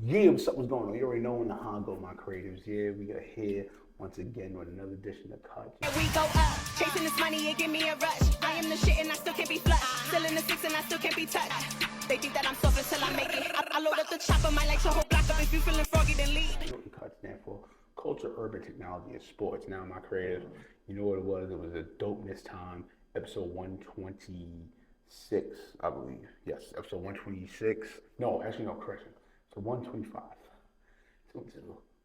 Yeah, what's going on? You already know in the Hongo, my creatives. Yeah, we got here once again with another edition of Cut. We go up, chasing this money, it give me a rush. I am the shit and I still can't be flushed. Still in the six and I still can't be touched. They think that I'm soft until I make it. I load up the chopper, might like your whole block up. If you feeling froggy, then leave. You know what Cut stand for? Culture, urban technology, and sports. Now, my creative, you know what it was? It was a dopeness time. Episode 126, I believe. Yes, episode 126. No, actually, no, correction. So 125. So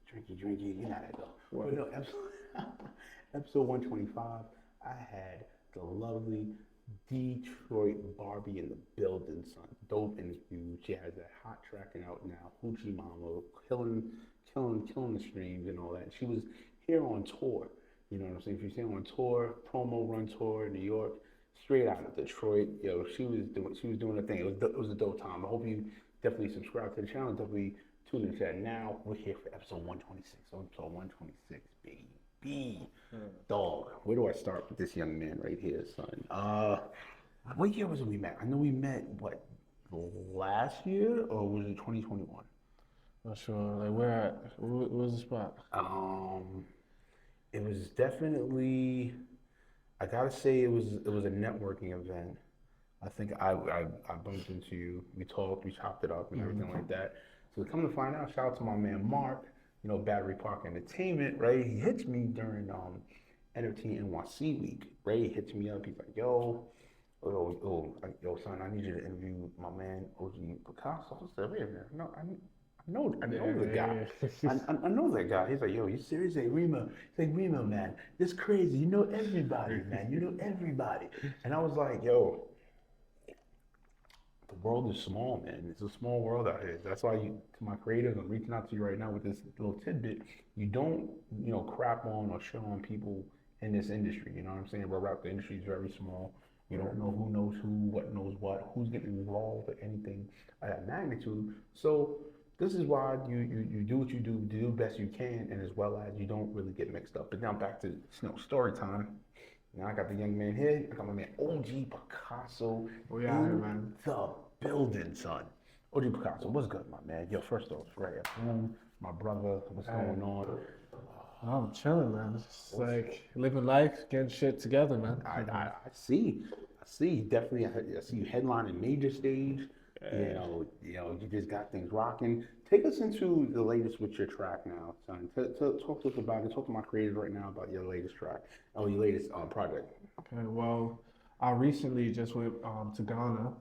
drinky, you know how that go. But no, episode 125, I had the lovely Detroit Barbie in the building, son. Dope interview. She has that hot tracking out now. Hoochie Mama, killing the streams and all that. She was here on tour. You know what I'm saying? If you're saying on tour, promo run tour in New York, straight out of Detroit. Yo, she was doing a thing. It was a dope time. I hope you definitely subscribe to the channel. Definitely tune in to that. Now we're here for episode 126. Episode 126, baby. Dog. Where do I start with this young man right here, son? What year was it we met? I know we met last year, or was it 2021? Not sure. Like where at? What was the spot? It was definitely. I gotta say it was a networking event. I think I bumped into you. We talked, we chopped it up, and everything like that. So come to find out, shout out to my man Mark. You know, Battery Park Entertainment, right? He hits me during NFT NYC week, right? He hits me up. He's like, yo, son, I need you to interview my man OG Picasso. I said, wait a minute, no, I know the guy. I know that guy. He's like, yo, you serious? Hey, Reemo. He's like, Reemo, man, this crazy. You know everybody, man. You know everybody. And I was like, yo, the world is small, man. It's a small world out here. That's why to my creators, I'm reaching out to you right now with this little tidbit. You don't, crap on or shit on people in this industry. You know what I'm saying? The industry is very small. You don't know who knows who, what knows what, who's getting involved or anything of that magnitude. So this is why you do what you do the best you can, and as well as you don't really get mixed up. But now back to story time. Now I got the young man here. I got my man OG Picasso in the building, son. OG Picasso, what's good, my man? Yo, first off, right at home, my brother, what's going on? I'm chilling, man. It's like living life, getting shit together, man. I see. Definitely, I see you headlining major stage. You just got things rocking. Take us into the latest with your track now, son. Talk to us about it. Talk to my creators right now about your latest track, or your latest project. Okay, well, I recently just went to Ghana.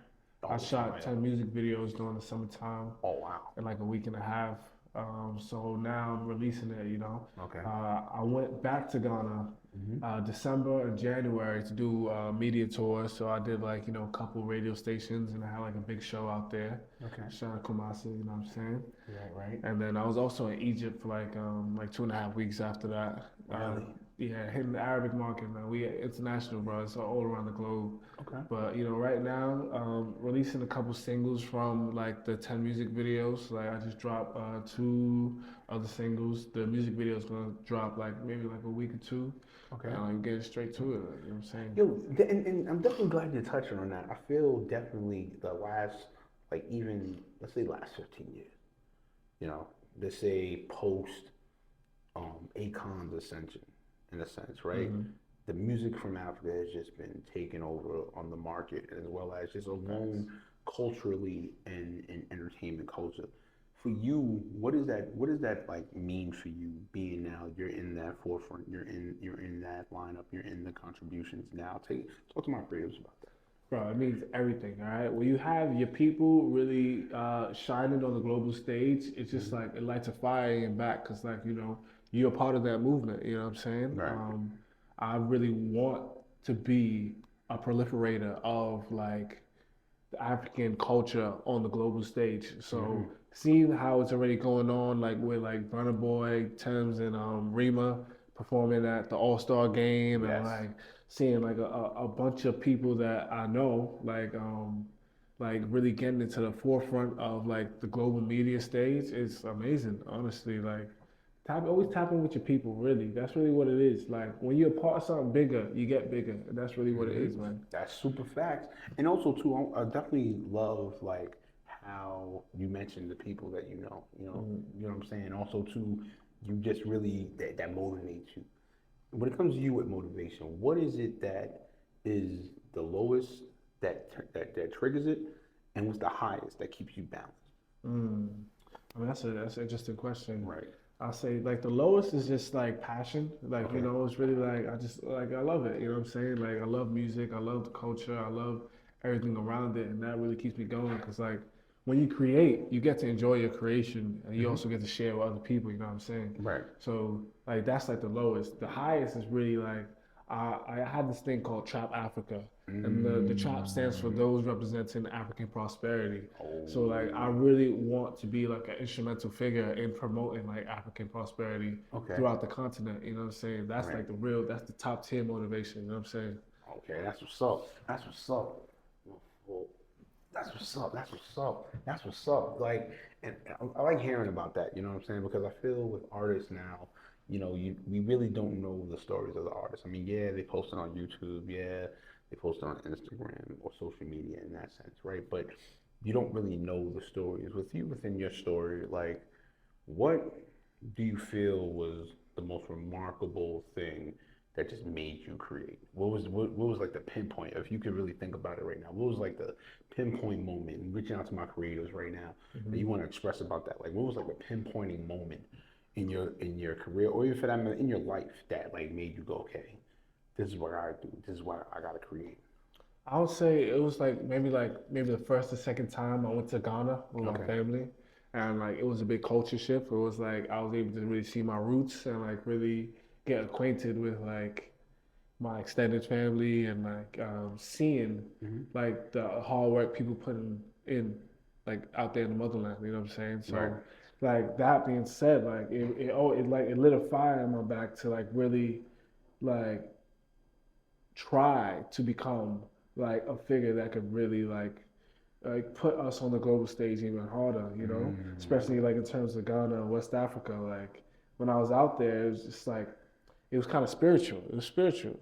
I shot 10 music videos during the summertime. Oh, wow. In like a week and a half. So now I'm releasing it, Okay. I went back to Ghana December and January to do media tours. So I did a couple radio stations, and I had like a big show out there. Okay. Shout out Kumasi, you know what I'm saying? Right. And then I was also in Egypt for like 2.5 weeks after that. Really? Hitting the Arabic market, man. We international, bro. It's all around the globe. Okay. But right now, releasing a couple singles from like the 10 music videos. Like I just dropped 2 other singles. The music video is gonna drop maybe a week or 2. Okay. And I'm getting straight to it. You know what I'm saying? Yo, and I'm definitely glad you're touching on that. I feel definitely the last, let's say last 15 years. Let's say post Akon's ascension, in a sense, right? Mm-hmm. The music from Africa has just been taken over on the market, as well as just alone culturally and in entertainment culture. For you, what does that mean for you, being now you're in that forefront, you're in that lineup, you're in the contributions now? Talk to my creatives about that. Bro, it means everything, all right? When you have your people really shining on the global stage, it's just like it lights a fire in your back, because you're a part of that movement, you know what I'm saying? Right. I really want to be a proliferator of the African culture on the global stage. So seeing how it's already going on, with Burna Boy, Thames, and Reemo performing at the All-Star game, yes. and seeing a bunch of people that I know, really getting into the forefront of the global media stage, it's amazing, honestly. Always tap in with your people, really. That's really what it is. When you're a part of something bigger, you get bigger. And that's really what it is, man. That's super facts. And also, too, I definitely love, how you mentioned the people that you know what I'm saying. Also, too, you just really that motivates you. When it comes to you with motivation, what is it that is the lowest that triggers it, and what's the highest that keeps you balanced? I mean, that's an interesting question. Right. I'll say like the lowest is just like passion. Like, Okay. you know, it's really like I love it. You know what I'm saying? Like I love music, I love the culture, I love everything around it, and that really keeps me going. Because like when you create, you get to enjoy your creation, and you also get to share with other people. You know what I'm saying? Right. So like that's like the lowest. The highest is really like I had this thing called Trap Africa, and the Trap stands for those representing African prosperity. So like I really want to be like an instrumental figure in promoting like African prosperity throughout the continent. You know what I'm saying? That's like that's the top tier motivation. You know what I'm saying? Okay, that's what's up. That's what's up. Well, that's what's up. That's what's up. That's what's up. Like, and I like hearing about that. You know what I'm saying? Because I feel with artists now, you know, we really don't know the stories of the artists. I mean, yeah, they post it on YouTube. Yeah, they post it on Instagram or social media in that sense, right? But you don't really know the stories. With you, within your story, like, what do you feel was the most remarkable thing that just made you create? What was like the pinpoint? If you could really think about it right now, what was like the pinpoint moment? Reaching out to my creators right now that you want to express about that. Like, what was like the pinpointing moment in your career, or even for that matter, in your life, that like made you go, okay, this is what I do. This is what I gotta create. I would say it was like maybe the first or second time I went to Ghana with my family, and like it was a big culture shift. It was like I was able to really see my roots and like really get acquainted with like my extended family, and like seeing like the hard work people put in like out there in the motherland. You know what I'm saying? So like that being said, like it lit a fire in my back to like really like try to become like a figure that could really like put us on the global stage even harder, you know, especially like in terms of Ghana and West Africa. Like when I was out there, it was just like, it was kind of spiritual. It was spiritual.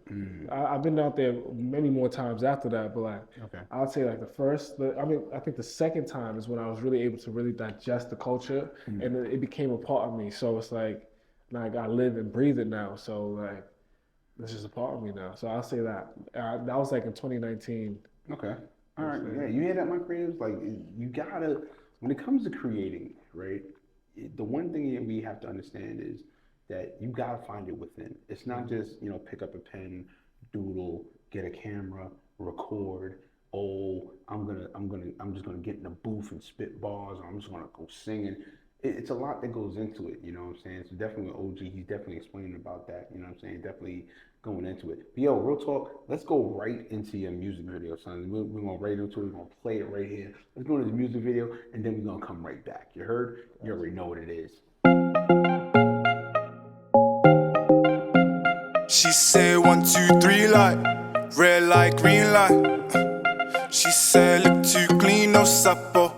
I've been out there many more times after that, but like, I would say like I think the second time is when I was really able to really digest the culture, and it became a part of me. So it's like I live and breathe it now. So like, this is a part of me now. So I'll say that. That was like in 2019. Okay. All right. Yeah, you hear that, my creatives? Like, you gotta, when it comes to creating, right, the one thing that we have to understand is that you gotta find it within. It's not just, you know, pick up a pen, doodle, get a camera, record. Oh, I'm just gonna get in the booth and spit bars, or I'm just gonna go singing. It's a lot that goes into it, you know what I'm saying? So definitely with OG, he's definitely explaining about that, you know what I'm saying? Definitely going into it. But yo, real talk, let's go right into your music video, son. We're going right into it. We're going to play it right here. Let's go into the music video, and then we're going to come right back. You heard? You already know what it is. She said 1, 2, 3 light, red light, green light. She said look too clean, no supper.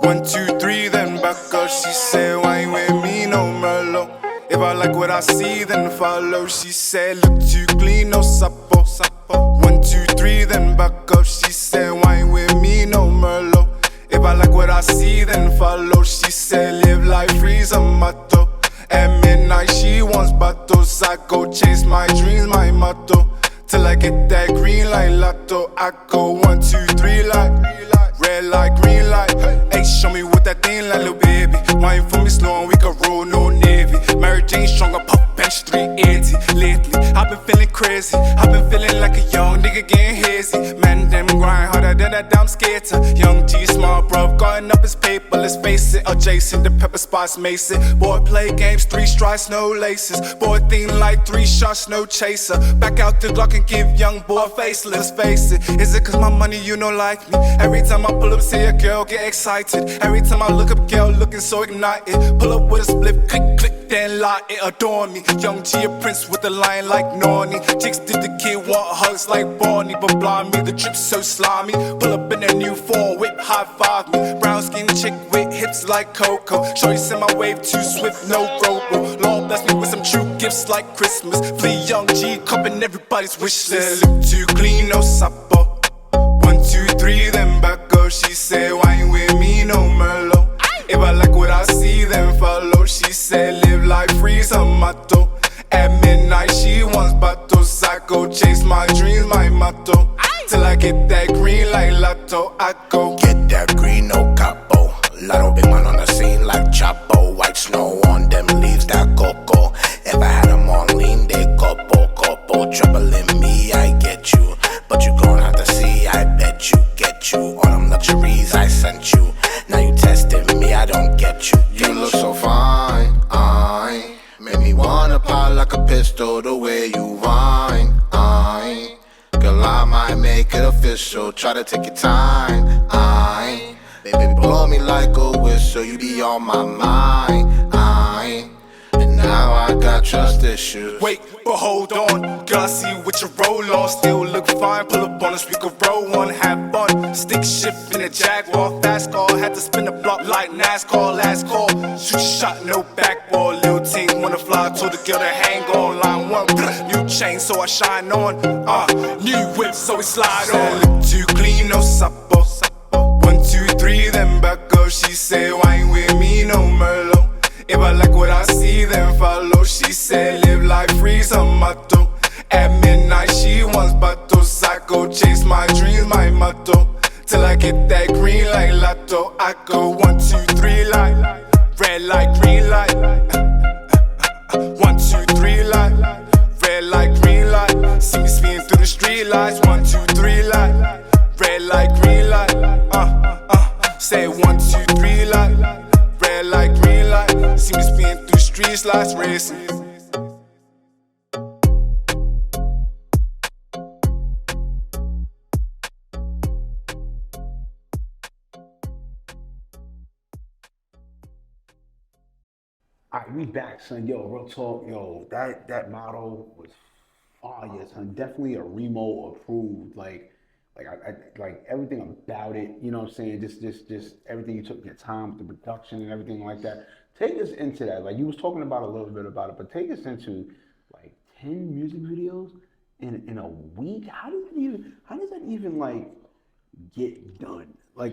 1, 2, 3, then back up. She said why ain't with me, no Merlot. If I like what I see, then follow. She said look too clean, no supper. 1, 2, 3, then back up. She said why ain't with me, no Merlot. If I like what I see, then follow. She said live life free's a motto. At midnight she wants bottles. I go chase my dreams, my motto. Till I get that green light lotto. I go 1, 2, 3 light, red light, green light. Hey, show me what that thing like, little baby. Wine for me slow and we can roll, no navy. Mary Jane stronger, pop bench 380. Lately, I've been feeling crazy. I've been feeling like a young nigga getting hazy. Man, them grind harder than a damn skater. Young G, smart bruv, gotten up his paper. Let's face it, adjacent, the pepper spots mason. Boy, play games, 3 strikes, no laces. Boy, thing like 3 shots, no chaser. Back out the Glock and give young boy a face. Let's face it, is it cause my money you don't like me? Every time I pull up, see a girl get excited. Every time I look up, girl looking so ignited. Pull up with a split, click, click, then light it, adorn me. Young G, a prince with a line like Norny. Chicks did the kid want hugs like Barney, but blind me, the drip's so slimy. Pull up in a new 4 whip, high five me. Brown skin chick with hips like Coco. Shorty send my wave too swift, no robo. Lord bless me with some true gifts like Christmas. Flea Young G, cupping everybody's wish list. Look too clean, no supper. 1, 2, 3 3, then back up. She said, why ain't with me, no Merlot? If I like what I see, then follow. She said, live life free, some motto. At midnight, she wants bottles. I go chase my dreams, my motto. Till I get that green like lotto, I go Get that green, no capo. Lotto big man on the scene like Chapo. White snow on them leaves, that cocoa. If I had them on lean, they copo. Trouble in me, I get you. But you gon' have to see, I bet you. Get you all them luxuries I sent you. Now you testing me, I don't get you. You look so fine, I make me wanna pop like a pistol the way you whine, girl, I might make it official. Try to take your time, baby, blow me like a whistle. You be on my mind, and now I got trust issues. Wait, but hold on, girl, I see what you roll on. Still look fine, pull up on us, we could roll one, have fun. Stick shift in a Jaguar, fast car. Had to spin the block like NASCAR, last call. Shoot your shot, no backball. Lil' ting wanna fly, told the girl to hang on. Line 1, new chain, so I shine on. New whip, so we slide on. Look too clean, no supper. 1, 2, 3, then back up. She said, why ain't with me, no Merlot? If I like what I see, then follow. She said, live life free, some motto. At midnight, she wants bottles. I go chase my dreams, my motto. Till I get that green like lotto. I go 1, 2, 3 like red light, green light. 1, 2, 3 like red light, green light. See me spin through the street lights. 1, 2, 3 like red light, green light. Say 1, 2, 3 like red light, green light. See me spin through the street lights, racing. Alright, we back, son. Yo, real talk. Yo, that Mottoh was fire, son. Definitely a Reemo approved. Like I like everything about it. You know what I'm saying? Just everything. You took your time with the production and everything like that. Take us into that. Like you was talking about a little bit about it, but take us into like 10 music videos in a week. How does that even like get done? Like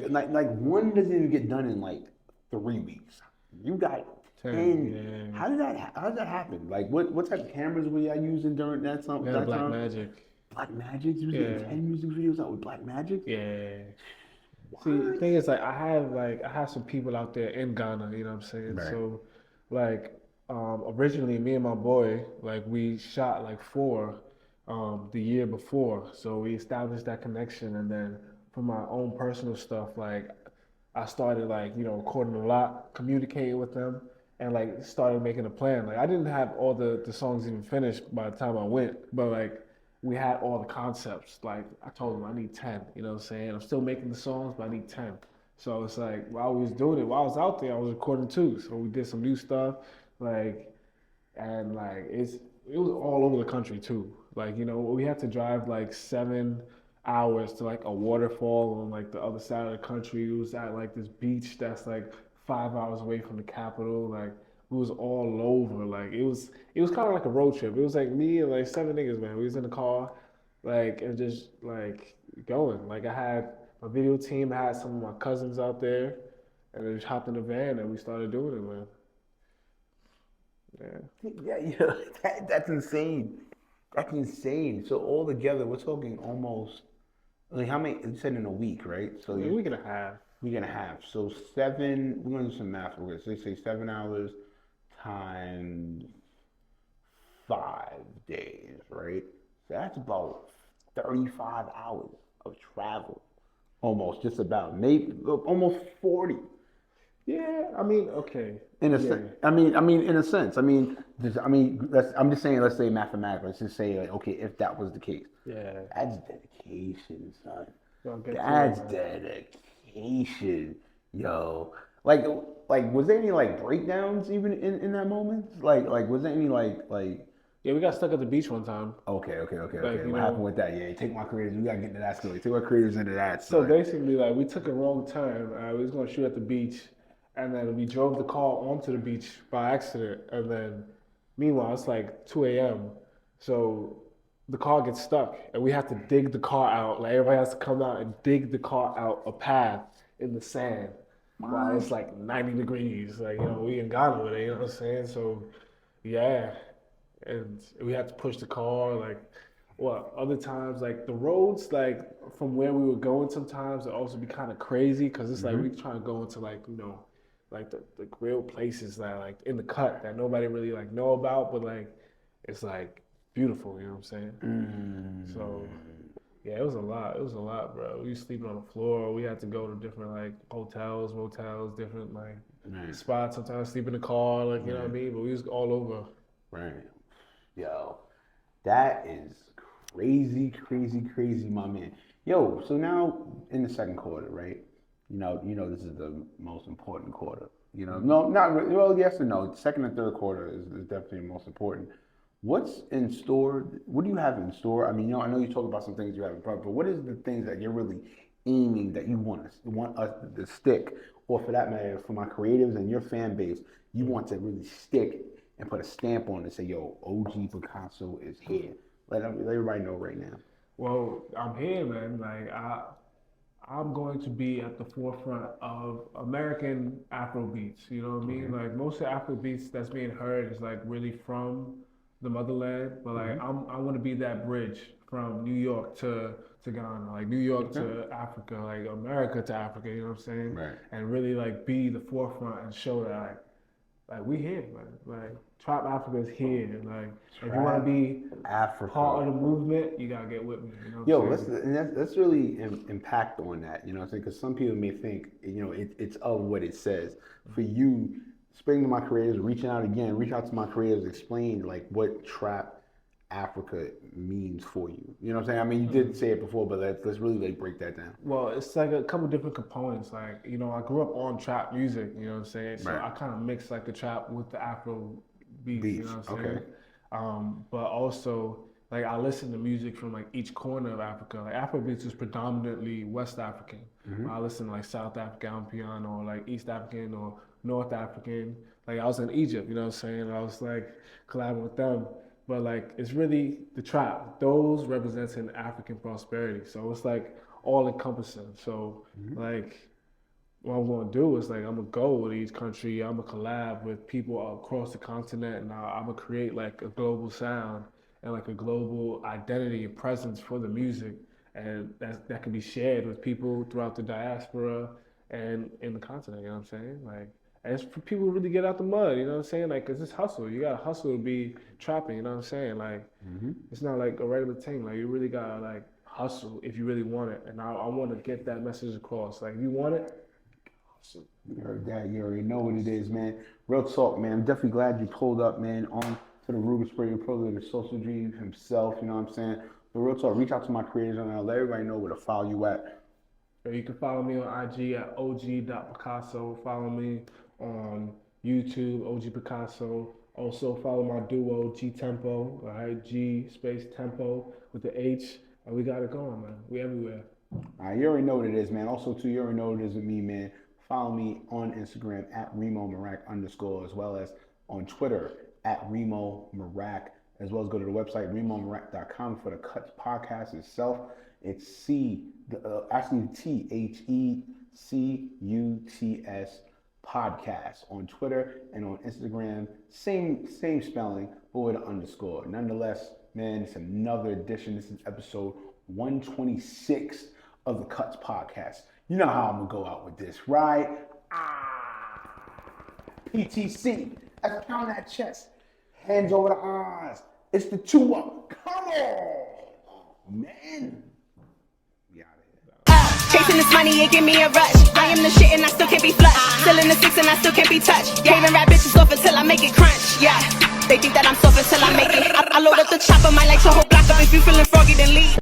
one doesn't even get done in like 3 weeks. You got 10. Yeah. How did that happen? Like what type of cameras were y'all using during that time? We had Black Magic. Black Magic? You was getting 10 music videos out with Black Magic? Yeah. See, the thing is, like, I have some people out there in Ghana, you know what I'm saying? Right. So, like, originally, me and my boy, like, we shot like 4 the year before. So we established that connection, and then for my own personal stuff, like, I started, like, you know, recording a lot, communicating with them, and, like, started making a plan. Like, I didn't have all the songs even finished by the time I went, but, like, we had all the concepts. Like, I told him I need 10, you know what I'm saying? I'm still making the songs, but I need 10. So it's like, while we was doing it, while I was out there, I was recording too. So we did some new stuff, like, and like, it was all over the country too. Like, you know, we had to drive like 7 hours to like a waterfall on like the other side of the country. It was at like this beach that's like 5 hours away from the capital. Like, we was all over. Like, it was kind of like a road trip. It was like me and like 7 niggas, man. We was in the car, like, and just like going. Like, I had my video team, I had some of my cousins out there, and they just hopped in the van and we started doing it, man. Yeah, that's insane. That's insane. So all together, we're talking almost. Like how many? You said in a week, right? So A week and a half. Week and a half. So 7. We're gonna do some math. We're gonna say 7 hours times 5 days, right? So that's about 35 hours of travel. Almost, just about, maybe almost 40. Yeah, I mean, okay. In a Yeah. sense, I mean, in a sense, I'm just saying, let's say mathematically, let's just say, like, okay, if that was the case, Yeah. that's dedication, son. I'll get to That's it, man. dedication, yo. Like, was there any like breakdowns even in that moment? Like, was there any like? Yeah, we got stuck at the beach one time. Okay. Like, What you happened know- with that? Yeah, take my creators. We gotta get into that story. Take my creators into that. So son. basically, like, we took a wrong turn. We was gonna shoot at the beach, and then we drove the car onto the beach by accident. And then, meanwhile, it's like 2 a.m. So the car gets stuck and we have to dig the car out. Like everybody has to come out and dig the car out a path in the sand while it's like 90 degrees. Like, you know, we in Ghana with it, you know what I'm saying? So yeah. And we had to push the car, like other times, like the roads, like from where we were going sometimes it also be kind of crazy because it's like we trying to go into like, you know, like the real places that like in the cut that nobody really like know about, but like it's like beautiful, you know what I'm saying? So yeah, it was a lot, bro. We was sleeping on the floor. We had to go to different like hotels, motels, different like spots. Sometimes sleep in the car, like you know what I mean. But we was all over. Right. Yo, that is crazy, my man. Yo, so now in the second quarter, right? You know, this is the most important quarter. You know, no, not really. Well, yes and no. Second and third quarter is definitely the most important. What's in store? What do you have in store? I mean, you know, I know you talk about some things you have in front, but what is the things that you're really aiming that you want us to stick, or for that matter, for my creatives and your fan base, you want to really stick and put a stamp on it and say, yo, OG Picasso is here. Let everybody know right now. Well, I'm here, man. Like I'm going to be at the forefront of American Afro beats. You know what I mean? Like most of the Afro beats that's being heard is like really from the motherland, but like I want to be that bridge from New York to Ghana, like New York to Africa, like America to Africa. You know what I'm saying? Right. And really like be the forefront and show that like we here, man. Like Trap Africa is here. Like if you want to be part of the movement, you gotta get with me. You know what I'm saying? let's really impact on that. You know what I'm saying? Because some people may think, you know, it's of what it says. For you, speaking to my creators, reach out to my creators, explain like what Trap Africa means for you. You know what I'm saying? I mean, you did say it before, but let's really like break that down. Well, it's like a couple different components. Like, you know, I grew up on trap music, you know what I'm saying? So I kind of mix like the trap with the Afro beats, you know what I'm saying? But also, like I listen to music from like each corner of Africa. Like Afro beats is predominantly West African. I listen to like South African piano, or like East African or North African. Like I was in Egypt, you know what I'm saying? I was like collabing with them. But like it's really the trap. Those representing African prosperity. So it's like all encompassing. So like what I'm gonna do is like I'm gonna go to each country, I'm gonna collab with people across the continent, and I'm gonna create like a global sound and like a global identity and presence for the music, and that can be shared with people throughout the diaspora and in the continent, you know what I'm saying? Like, and it's for people to really get out the mud, you know what I'm saying? Like, cause it's hustle. You gotta hustle to be trapping, you know what I'm saying? Like, it's not like a regular thing. Like, you really gotta like hustle if you really want it. And I want to get that message across. Like, if you want it, hustle. You heard that. You already know what it is, man. Real talk, man. I'm definitely glad you pulled up, man, on to the Ruger Spring Pro, the social dream himself, you know what I'm saying? But real talk, reach out to my creators on there. Let everybody know where to follow you at. You can follow me on IG at og.picasso. Follow me on YouTube, OG Picasso. Also follow my duo, G Tempo, all right? G space Tempo with the H. And we got it going, man. We everywhere. All right, you already know what it is, man. Also, too, you already know what it is with me, man. Follow me on Instagram at reemomeerak _ as well as on Twitter at reemomeerak, as well as go to the website reemomeerak.com for the C.U.T.S podcast itself. It's THECUTS podcast on Twitter and on Instagram. Same spelling, but with an underscore. Nonetheless, man, it's another edition. This is episode 126 of the C.U.T.S podcast. You know how I'm gonna go out with this, right? PTC. Let's count that chest. Hands over the eyes. It's the 2-up. Come on, man. Chasing this money, it give me a rush. I am the shit and I still can't be flushed. Still in the 6 and I still can't be touched. Craving rap bitches off until I make it crunch. Yeah, they think that I'm soft until I make it. I load up the chopper, might light your whole block up. If you feeling froggy, then leave.